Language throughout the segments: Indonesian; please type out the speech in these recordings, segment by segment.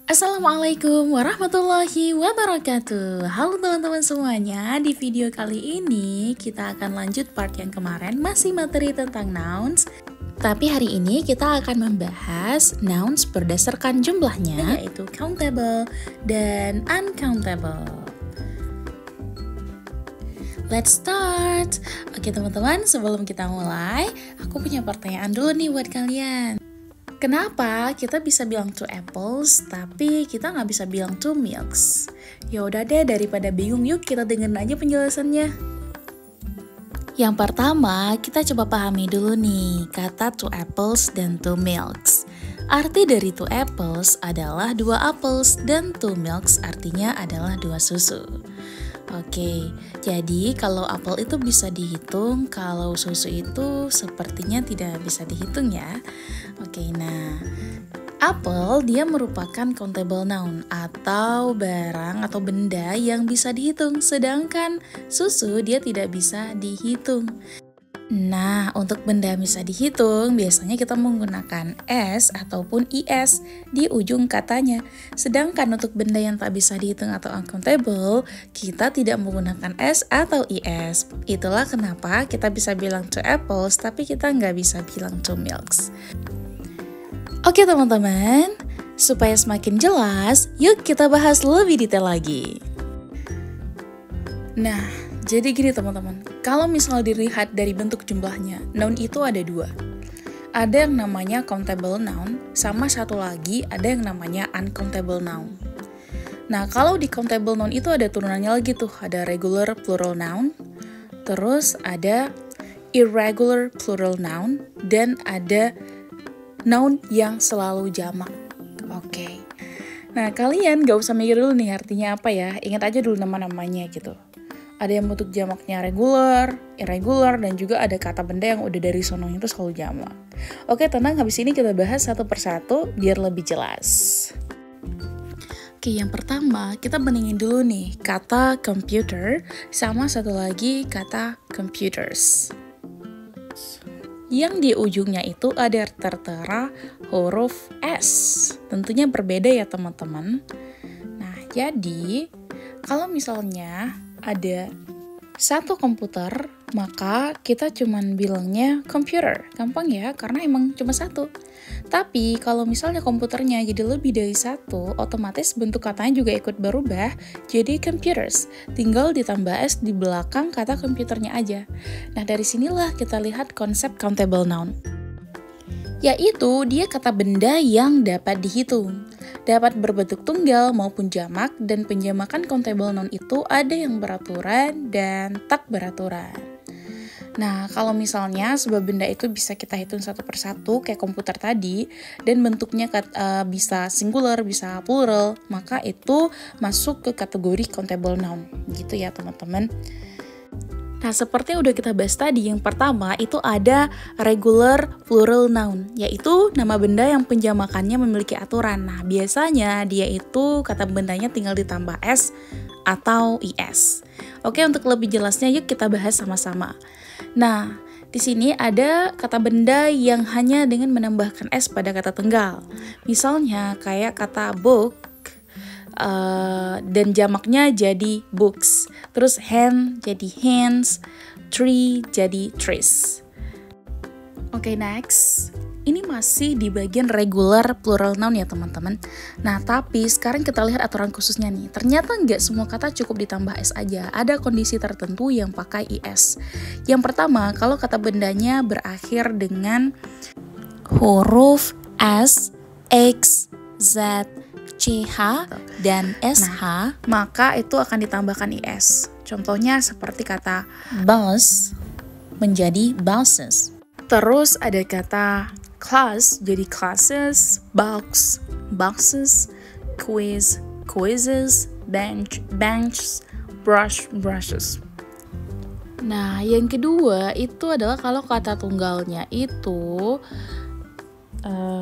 Assalamualaikum warahmatullahi wabarakatuh. Halo teman-teman semuanya. Di video kali ini kita akan lanjut part yang kemarin, masih materi tentang nouns. Tapi hari ini kita akan membahas nouns berdasarkan jumlahnya, yaitu countable dan uncountable. Let's start. Oke teman-teman, sebelum kita mulai, aku punya pertanyaan dulu nih buat kalian. Kenapa kita bisa bilang two apples, tapi kita nggak bisa bilang two milks? Ya udah deh, daripada bingung, yuk kita dengerin aja penjelasannya. Yang pertama, kita coba pahami dulu nih kata two apples dan two milks. Arti dari two apples adalah dua apples dan two milks artinya adalah dua susu. Oke, jadi kalau apel itu bisa dihitung, kalau susu itu sepertinya tidak bisa dihitung ya. Oke, nah, apel dia merupakan countable noun atau barang atau benda yang bisa dihitung, sedangkan susu dia tidak bisa dihitung. Nah, untuk benda bisa dihitung, biasanya kita menggunakan S ataupun IS di ujung katanya. Sedangkan untuk benda yang tak bisa dihitung atau uncountable, kita tidak menggunakan S atau IS. Itulah kenapa kita bisa bilang two apples, tapi kita nggak bisa bilang two milks. Oke teman-teman, supaya semakin jelas, yuk kita bahas lebih detail lagi. Nah, jadi gini teman-teman, kalau misalnya dilihat dari bentuk jumlahnya, noun itu ada dua. Ada yang namanya countable noun, sama satu lagi ada yang namanya uncountable noun. Nah, kalau di countable noun itu ada turunannya lagi tuh, ada regular plural noun, terus ada irregular plural noun, dan ada noun yang selalu jamak. Oke. Nah, kalian gak usah mikir dulu nih artinya apa ya, ingat aja dulu nama-namanya gitu. Ada yang bentuk jamaknya regular, irregular, dan juga ada kata benda yang udah dari sono itu selalu jamak. Oke, tenang, habis ini kita bahas satu persatu biar lebih jelas. Oke, yang pertama kita bandingin dulu nih kata computer sama satu lagi kata computers. Yang di ujungnya itu ada tertera huruf S. Tentunya berbeda ya teman-teman. Nah, jadi kalau misalnya ada satu komputer, maka kita cuman bilangnya computer. Gampang ya, karena emang cuma satu. Tapi kalau misalnya komputernya jadi lebih dari satu, otomatis bentuk katanya juga ikut berubah jadi computers. Tinggal ditambah S di belakang kata komputernya aja. Nah, dari sinilah kita lihat konsep countable noun. Yaitu dia kata benda yang dapat dihitung. Dapat berbentuk tunggal maupun jamak, dan penjamakan countable noun itu ada yang beraturan dan tak beraturan. Nah, kalau misalnya sebuah benda itu bisa kita hitung satu persatu kayak komputer tadi, dan bentuknya bisa singular, bisa plural, maka itu masuk ke kategori countable noun. Gitu ya teman-teman. Nah, seperti yang udah kita bahas tadi, yang pertama itu ada regular plural noun, yaitu nama benda yang penjamakannya memiliki aturan. Nah, biasanya dia itu kata bendanya tinggal ditambah S atau IS. Oke, untuk lebih jelasnya yuk kita bahas sama-sama. Nah, di sini ada kata benda yang hanya dengan menambahkan S pada kata tunggal. Misalnya kayak kata book, dan jamaknya jadi books, terus hand jadi hands, tree jadi trees. Oke, next. Ini masih di bagian regular plural noun ya teman-teman. Nah, tapi sekarang kita lihat aturan khususnya nih. Ternyata nggak semua kata cukup ditambah S aja. Ada kondisi tertentu yang pakai IS. Yang pertama, kalau kata bendanya berakhir dengan huruf S, X, Z, CH, dan SH, maka itu akan ditambahkan IS. Contohnya seperti kata bus menjadi buses. Terus ada kata class jadi classes, box, boxes, quiz, quizzes, bench, benches, brush, brushes. Nah, yang kedua itu adalah kalau kata tunggalnya itu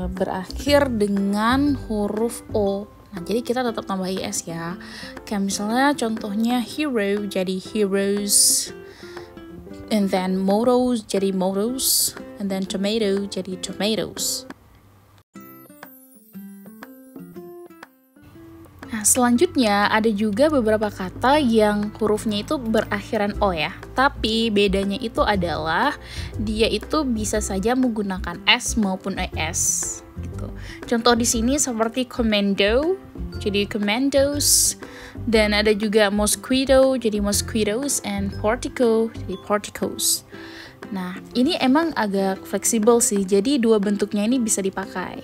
berakhir dengan huruf O. Nah, jadi kita tetap tambah IS ya. Kayak misalnya contohnya hero jadi heroes, and then motors jadi motors, and then tomato jadi tomatoes. Nah, selanjutnya ada juga beberapa kata yang hurufnya itu berakhiran O ya. Tapi bedanya itu adalah dia itu bisa saja menggunakan S maupun ES gitu. Contoh di sini seperti commando, jadi commandos. Dan ada juga mosquito, jadi mosquitoes, and portico, jadi porticos. Nah, ini emang agak fleksibel sih, jadi dua bentuknya ini bisa dipakai.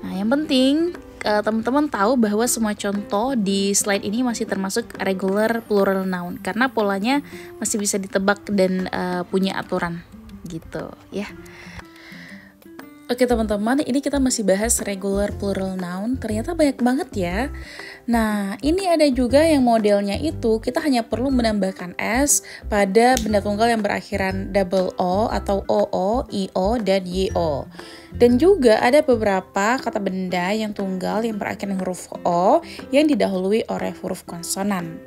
Nah, yang penting teman-teman tahu bahwa semua contoh di slide ini masih termasuk regular plural noun karena polanya masih bisa ditebak dan punya aturan gitu ya. Oke teman-teman, ini kita masih bahas regular plural noun, ternyata banyak banget ya. Nah, ini ada juga yang modelnya itu kita hanya perlu menambahkan S pada benda tunggal yang berakhiran double O atau OO, IO, dan YO. Dan juga ada beberapa kata benda yang tunggal yang berakhiran huruf O yang didahului oleh huruf konsonan.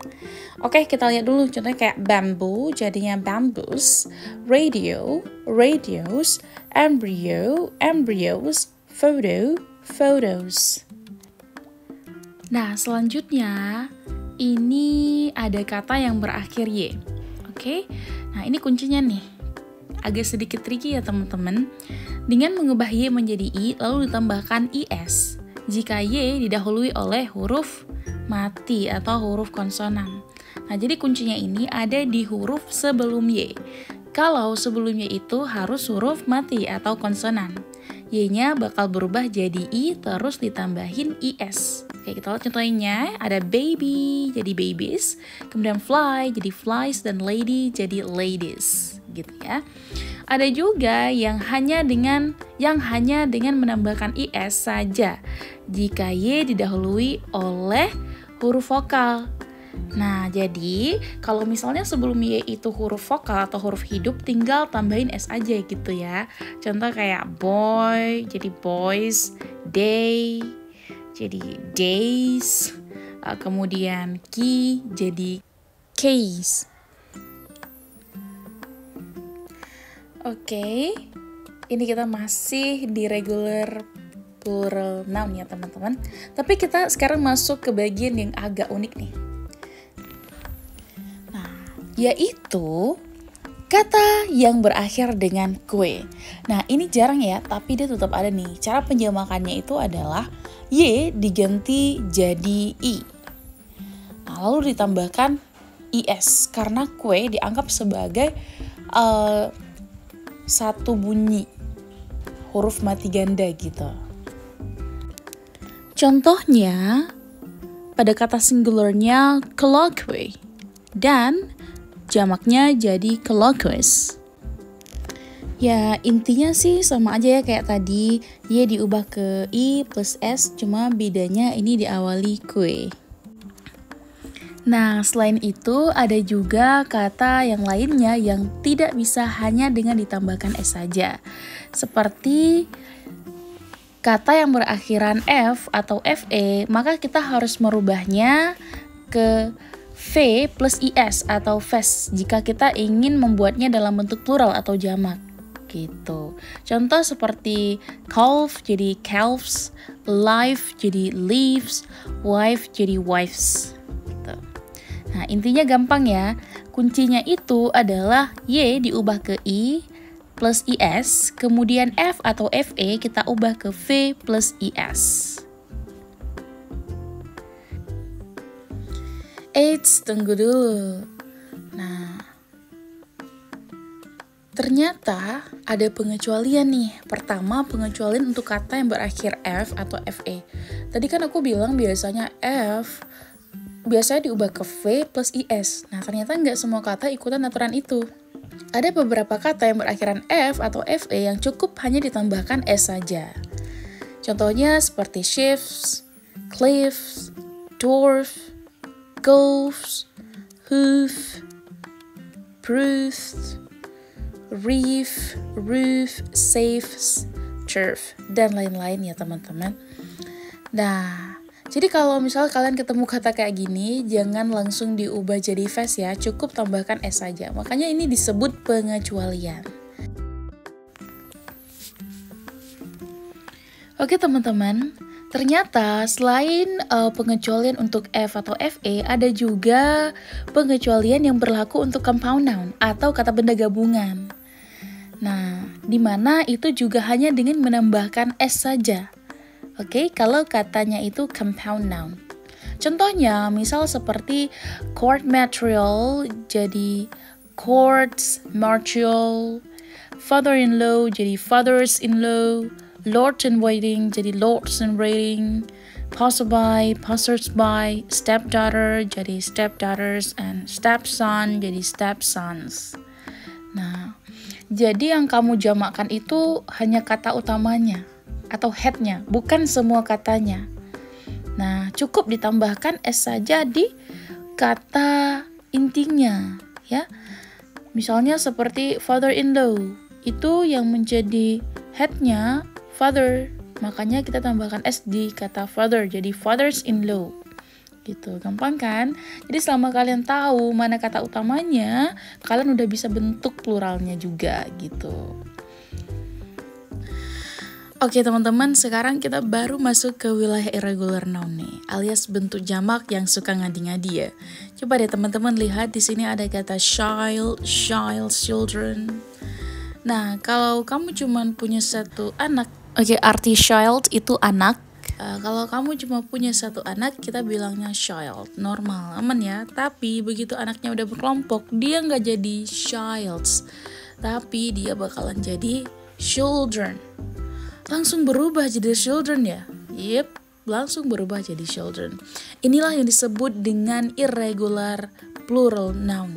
Oke, kita lihat dulu contohnya kayak bamboo jadinya bamboos, radio, radios, embryo, embryos, photo, photos. Nah, selanjutnya ini ada kata yang berakhir Y. Oke. Nah, ini kuncinya nih. Agak sedikit tricky ya, teman-teman. Dengan mengubah Y menjadi I lalu ditambahkan IS jika Y didahului oleh huruf mati atau huruf konsonan. Nah, jadi kuncinya ini ada di huruf sebelum Y. Kalau sebelumnya itu harus huruf mati atau konsonan. Y-nya bakal berubah jadi I terus ditambahin IS. Oke, kita lihat contohnya. Ada baby jadi babies, kemudian fly jadi flies, dan lady jadi ladies. Gitu ya. Ada juga yang hanya dengan menambahkan IS saja jika Y didahului oleh huruf vokal. Nah, jadi kalau misalnya sebelum Y itu huruf vokal atau huruf hidup, tinggal tambahin S aja gitu ya. Contoh kayak boy, jadi boys, day, jadi days, kemudian key, jadi keys. Oke, ini kita masih di regular plural noun ya teman-teman. Tapi kita sekarang masuk ke bagian yang agak unik nih. Yaitu kata yang berakhir dengan kue. Nah, ini jarang ya, tapi dia tetap ada nih. Cara penjamakannya itu adalah Y diganti jadi I. Nah, lalu ditambahkan IS karena kue dianggap sebagai satu bunyi huruf mati ganda gitu. Contohnya pada kata singularnya colloquy dan jamaknya jadi colloquies. Ya, intinya sih sama aja ya kayak tadi, Y diubah ke I plus S, cuma bedanya ini diawali kue. Nah, selain itu ada juga kata yang lainnya yang tidak bisa hanya dengan ditambahkan S saja. Seperti kata yang berakhiran F atau FE, maka kita harus merubahnya ke V plus IS atau VES jika kita ingin membuatnya dalam bentuk plural atau jamak gitu. Contoh seperti calf jadi calves, life jadi leaves, wife jadi wives gitu. Nah, intinya gampang ya. Kuncinya itu adalah Y diubah ke I plus IS, kemudian F atau FE kita ubah ke V plus IS. Eits, tunggu dulu. Nah, ternyata ada pengecualian nih. Pertama, pengecualian untuk kata yang berakhir F atau FE. Tadi kan aku bilang biasanya F biasanya diubah ke V plus IS. Nah, ternyata nggak semua kata ikutan aturan itu. Ada beberapa kata yang berakhiran F atau FE yang cukup hanya ditambahkan S saja. Contohnya seperti shifts, cliffs, dwarf, golfs, hoof, proof, reef, roof, safes, turf, dan lain-lain ya teman-teman. Nah, jadi kalau misalnya kalian ketemu kata kayak gini, jangan langsung diubah jadi VES ya, cukup tambahkan S saja. Makanya ini disebut pengecualian. Oke teman-teman, Ternyata selain pengecualian untuk F atau FE, ada juga pengecualian yang berlaku untuk compound noun atau kata benda gabungan. Nah, di mana itu juga hanya dengan menambahkan S saja. Oke, kalau katanya itu compound noun. Contohnya, misal seperti court material jadi courts martial, father-in-law jadi fathers-in-law, lord in waiting jadi lords in waiting, passerby, passersby, stepdaughter jadi stepdaughters, and stepson jadi stepsons. Nah, jadi yang kamu jamakkan itu hanya kata utamanya atau headnya, bukan semua katanya. Nah, cukup ditambahkan S saja di kata intinya, ya. Misalnya seperti father-in-law, itu yang menjadi headnya father, makanya kita tambahkan S di kata father, jadi fathers-in-law. Gitu, gampang kan? Jadi selama kalian tahu mana kata utamanya, kalian udah bisa bentuk pluralnya juga gitu. Oke teman-teman, sekarang kita baru masuk ke wilayah irregular noun nih, alias bentuk jamak yang suka ngadi-ngadi ya. Coba deh teman-teman lihat di sini ada kata child, children. Nah, kalau kamu cuma punya satu anak, oke, arti child itu anak. Kalau kamu cuma punya satu anak, kita bilangnya child, normal, aman ya. Tapi begitu anaknya udah berkelompok, dia nggak jadi childs, tapi dia bakalan jadi children. Langsung berubah jadi children ya? Yep, langsung berubah jadi children. Inilah yang disebut dengan irregular plural noun.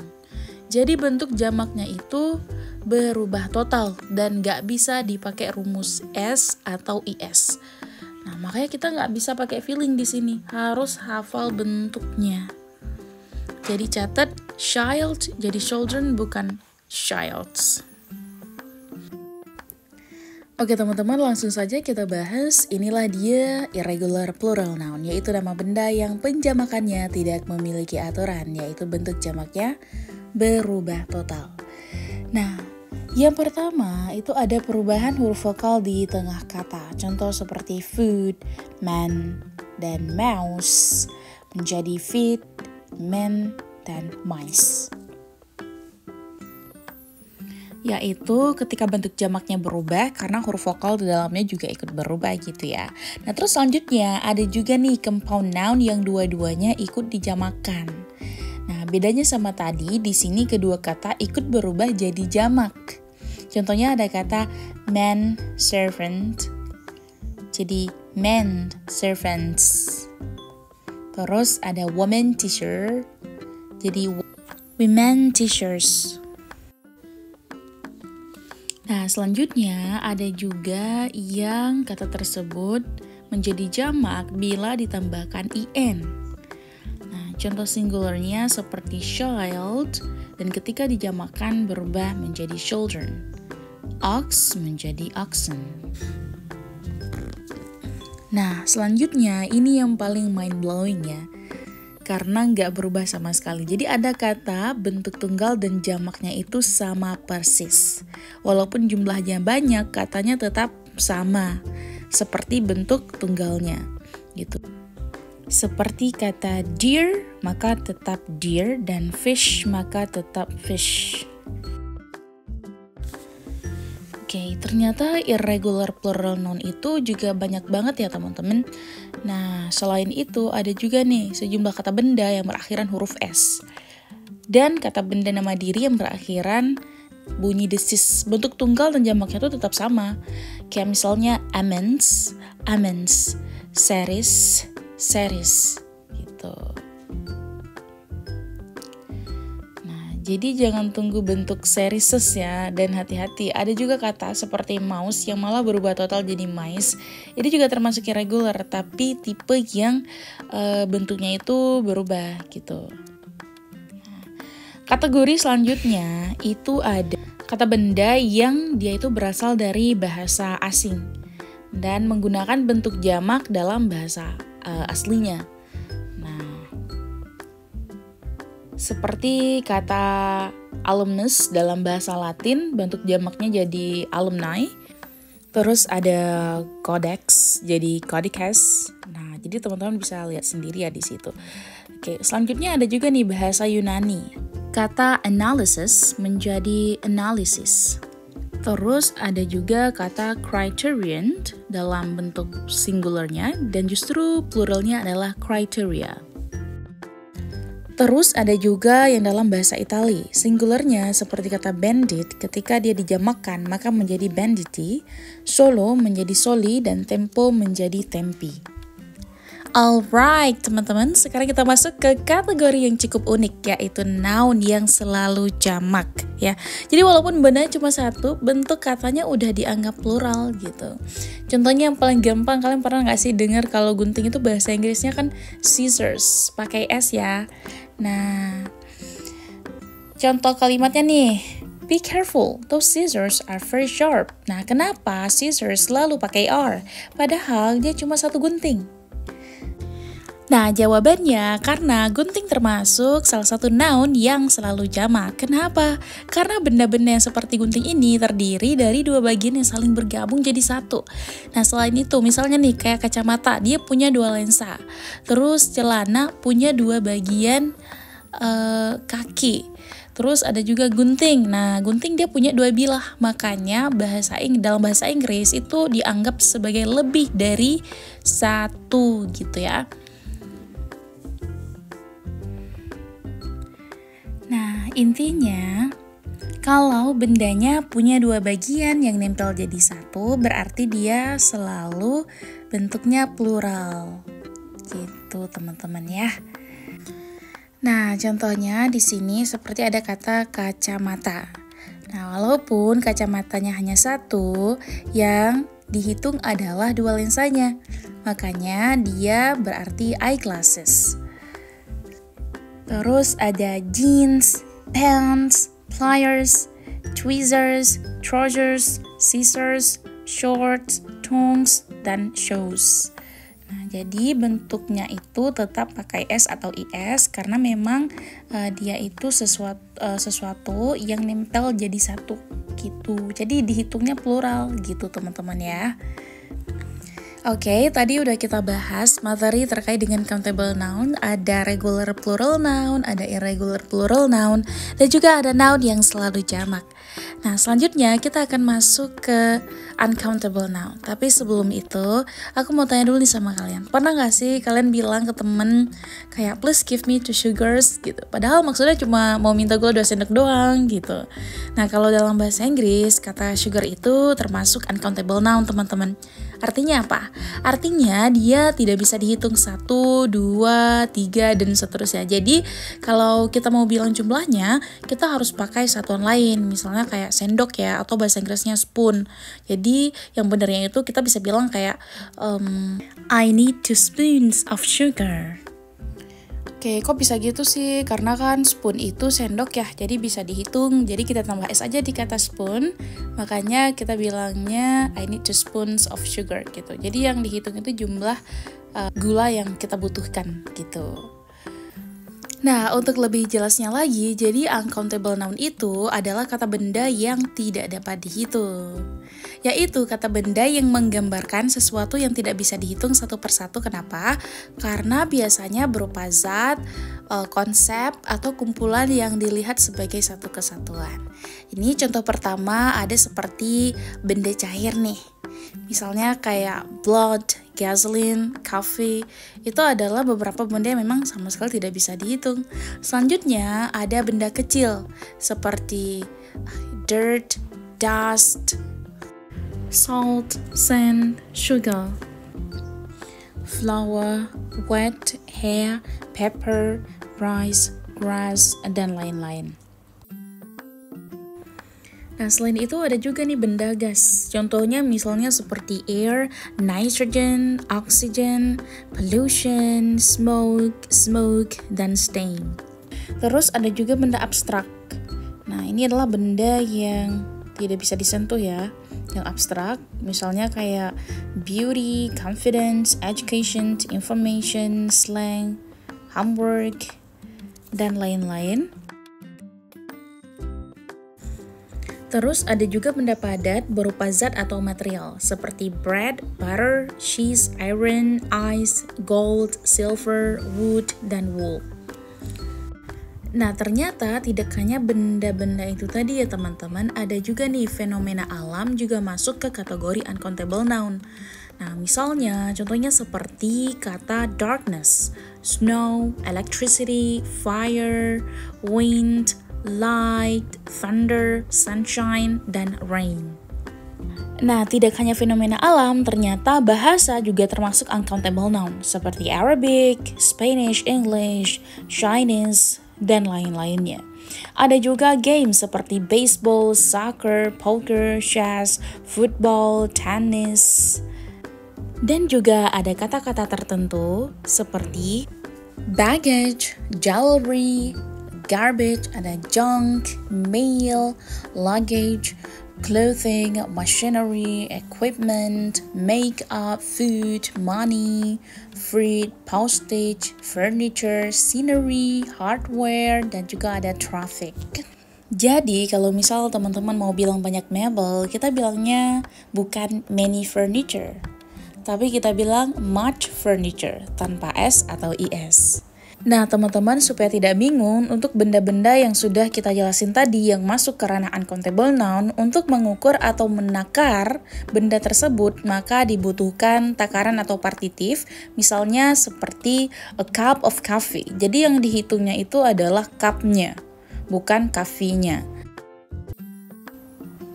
Jadi bentuk jamaknya itu berubah total dan gak bisa dipakai rumus S atau IS. Nah, makanya kita gak bisa pakai feeling di sini, harus hafal bentuknya. Jadi catat, child jadi children bukan childs. Oke teman-teman, langsung saja kita bahas. Inilah dia irregular plural noun, yaitu nama benda yang penjamakannya tidak memiliki aturan, yaitu bentuk jamaknya berubah total. Nah, yang pertama itu ada perubahan huruf vokal di tengah kata. Contoh seperti food, man, dan mouse menjadi feet, men, dan mice. Yaitu ketika bentuk jamaknya berubah karena huruf vokal di dalamnya juga ikut berubah gitu ya. Nah terus selanjutnya ada juga nih compound noun yang dua-duanya ikut dijamakkan. Nah bedanya sama tadi, di sini kedua kata ikut berubah jadi jamak. Contohnya ada kata man servant, jadi men servants. Terus ada woman teacher, jadi women teachers. Nah, selanjutnya ada juga yang kata tersebut menjadi jamak bila ditambahkan IN. Nah, contoh singularnya seperti child, dan ketika dijamakkan berubah menjadi children. Ox menjadi oxen. Nah, selanjutnya ini yang paling mind-blowing ya, karena nggak berubah sama sekali. Jadi ada kata bentuk tunggal dan jamaknya itu sama persis. Walaupun jumlahnya banyak, katanya tetap sama seperti bentuk tunggalnya gitu. Seperti kata deer, maka tetap deer, dan fish, maka tetap fish. Oke, ternyata irregular plural noun itu juga banyak banget ya teman-teman. Nah, selain itu ada juga nih sejumlah kata benda yang berakhiran huruf S. Dan kata benda nama diri yang berakhiran bunyi desis. Bentuk tunggal dan jamaknya itu tetap sama. Kayak misalnya amends, amends, series, series gitu. Jadi jangan tunggu bentuk serieses ya, dan hati-hati ada juga kata seperti mouse yang malah berubah total jadi mice. Ini juga termasuk irregular, tapi tipe yang bentuknya itu berubah gitu. Nah, kategori selanjutnya itu ada kata benda yang dia itu berasal dari bahasa asing dan menggunakan bentuk jamak dalam bahasa aslinya. Seperti kata alumnus dalam bahasa Latin, bentuk jamaknya jadi alumni. Terus ada codex, jadi codicast. Nah, jadi teman-teman bisa lihat sendiri ya di situ. Oke, selanjutnya ada juga nih bahasa Yunani. Kata analysis menjadi analysis. Terus ada juga kata criterion dalam bentuk singularnya dan justru pluralnya adalah criteria. Terus ada juga yang dalam bahasa Itali, singularnya seperti kata bandit, ketika dia dijamakkan maka menjadi banditi, solo menjadi soli, dan tempo menjadi tempi. Alright teman-teman, sekarang kita masuk ke kategori yang cukup unik, yaitu noun yang selalu jamak ya. Jadi walaupun benarnya cuma satu, bentuk katanya udah dianggap plural gitu. Contohnya yang paling gampang, kalian pernah gak sih dengar kalau gunting itu bahasa Inggrisnya kan scissors, pakai S ya. Nah, contoh kalimatnya nih, be careful, those scissors are very sharp. Nah, kenapa scissors selalu pakai R? Padahal dia cuma satu gunting. Nah, jawabannya karena gunting termasuk salah satu noun yang selalu jamak. Kenapa? Karena benda-benda yang seperti gunting ini terdiri dari dua bagian yang saling bergabung jadi satu. Nah, selain itu, misalnya nih kayak kacamata, dia punya dua lensa. Terus celana punya dua bagian kaki. Terus ada juga gunting. Nah, gunting dia punya dua bilah. Makanya dalam bahasa Inggris itu dianggap sebagai lebih dari satu gitu ya. Nah, intinya kalau bendanya punya dua bagian yang nempel jadi satu, berarti dia selalu bentuknya plural. Gitu, teman-teman ya. Nah, contohnya di sini seperti ada kata kacamata. Nah, walaupun kacamatanya hanya satu, yang dihitung adalah dua lensanya. Makanya dia berarti eyeglasses. Terus ada jeans, pants, pliers, tweezers, trousers, scissors, shorts, tongs, dan shoes. Nah, jadi bentuknya itu tetap pakai S atau IS karena memang dia itu sesuatu yang nempel jadi satu gitu. Jadi dihitungnya plural gitu teman-teman ya. Oke, tadi udah kita bahas materi terkait dengan countable noun, ada regular plural noun, ada irregular plural noun, dan juga ada noun yang selalu jamak. Nah, selanjutnya kita akan masuk ke uncountable noun. Tapi sebelum itu, aku mau tanya dulu nih sama kalian. Pernah gak sih kalian bilang ke temen kayak please give me 2 sugars gitu? Padahal maksudnya cuma mau minta gula 2 sendok doang gitu. Nah, kalau dalam bahasa Inggris, kata sugar itu termasuk uncountable noun teman-teman. Artinya apa? Artinya dia tidak bisa dihitung 1, 2, 3, dan seterusnya. Jadi kalau kita mau bilang jumlahnya, kita harus pakai satuan lain. Misalnya kayak sendok ya, atau bahasa Inggrisnya spoon. Jadi yang benernya itu kita bisa bilang kayak I need 2 spoons of sugar. Oke, kok bisa gitu sih? Karena kan spoon itu sendok ya, jadi bisa dihitung. Jadi kita tambah S aja di kata spoon, makanya kita bilangnya I need 2 spoons of sugar gitu. Jadi yang dihitung itu jumlah gula yang kita butuhkan gitu. Nah, untuk lebih jelasnya lagi, jadi uncountable noun itu adalah kata benda yang tidak dapat dihitung. Yaitu kata benda yang menggambarkan sesuatu yang tidak bisa dihitung satu persatu. Kenapa? Karena biasanya berupa zat, konsep, atau kumpulan yang dilihat sebagai satu kesatuan. Ini contoh pertama ada seperti benda cair nih. Misalnya kayak blood, gasoline, coffee, itu adalah beberapa benda yang memang sama sekali tidak bisa dihitung. Selanjutnya ada benda kecil seperti dirt, dust, salt, sand, sugar, flour, wet, hair, pepper, rice, grass, dan lain-lain. Nah, selain itu ada juga nih benda gas. Contohnya misalnya seperti air, nitrogen, oxygen, pollution, smoke, dan steam. Terus ada juga benda abstrak. Nah, ini adalah benda yang tidak bisa disentuh ya. Yang abstrak, misalnya kayak beauty, confidence, education, information, slang, homework, dan lain-lain. Terus ada juga benda padat berupa zat atau material seperti bread, butter, cheese, iron, ice, gold, silver, wood, dan wool. Nah, ternyata tidak hanya benda-benda itu tadi ya teman-teman, ada juga nih fenomena alam juga masuk ke kategori uncountable noun. Nah, misalnya contohnya seperti kata darkness, snow, electricity, fire, wind, light, thunder, sunshine, dan rain. Nah, tidak hanya fenomena alam, ternyata bahasa juga termasuk uncountable noun seperti Arabic, Spanish, English, Chinese, dan lain-lainnya. Ada juga game seperti baseball, soccer, poker, chess, football, tennis. Dan juga ada kata-kata tertentu seperti baggage, jewelry, garbage, ada junk, mail, luggage, clothing, machinery, equipment, makeup, food, money, fruit, postage, furniture, scenery, hardware, dan juga ada traffic. Jadi kalau misal teman-teman mau bilang banyak mebel, kita bilangnya bukan many furniture, tapi kita bilang much furniture tanpa S atau IS. Nah teman-teman, supaya tidak bingung, untuk benda-benda yang sudah kita jelasin tadi yang masuk ke ranah uncountable noun, untuk mengukur atau menakar benda tersebut, maka dibutuhkan takaran atau partitif, misalnya seperti a cup of coffee. Jadi yang dihitungnya itu adalah cup-nya, bukan coffee-nya.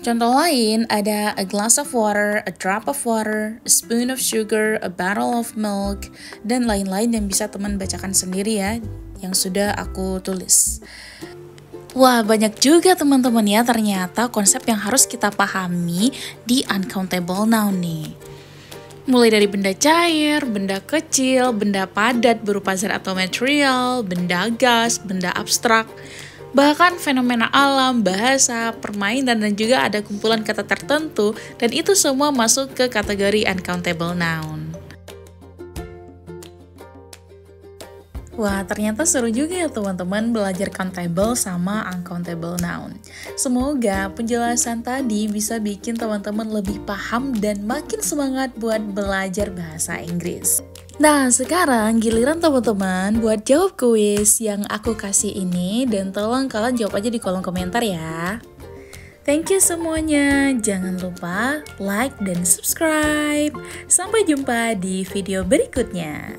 Contoh lain ada a glass of water, a drop of water, a spoon of sugar, a bottle of milk, dan lain-lain yang bisa teman bacakan sendiri ya, yang sudah aku tulis. Wah, banyak juga teman-teman ya ternyata konsep yang harus kita pahami di uncountable noun nih. Mulai dari benda cair, benda kecil, benda padat berupa zat atau material, benda gas, benda abstrak, bahkan fenomena alam, bahasa, permainan, dan juga ada kumpulan kata tertentu, dan itu semua masuk ke kategori uncountable noun. Wah, ternyata seru juga ya teman-teman belajar countable sama uncountable noun. Semoga penjelasan tadi bisa bikin teman-teman lebih paham dan makin semangat buat belajar bahasa Inggris. Nah, sekarang giliran teman-teman buat jawab kuis yang aku kasih ini, dan tolong kalian jawab aja di kolom komentar ya. Thank you semuanya, jangan lupa like dan subscribe. Sampai jumpa di video berikutnya.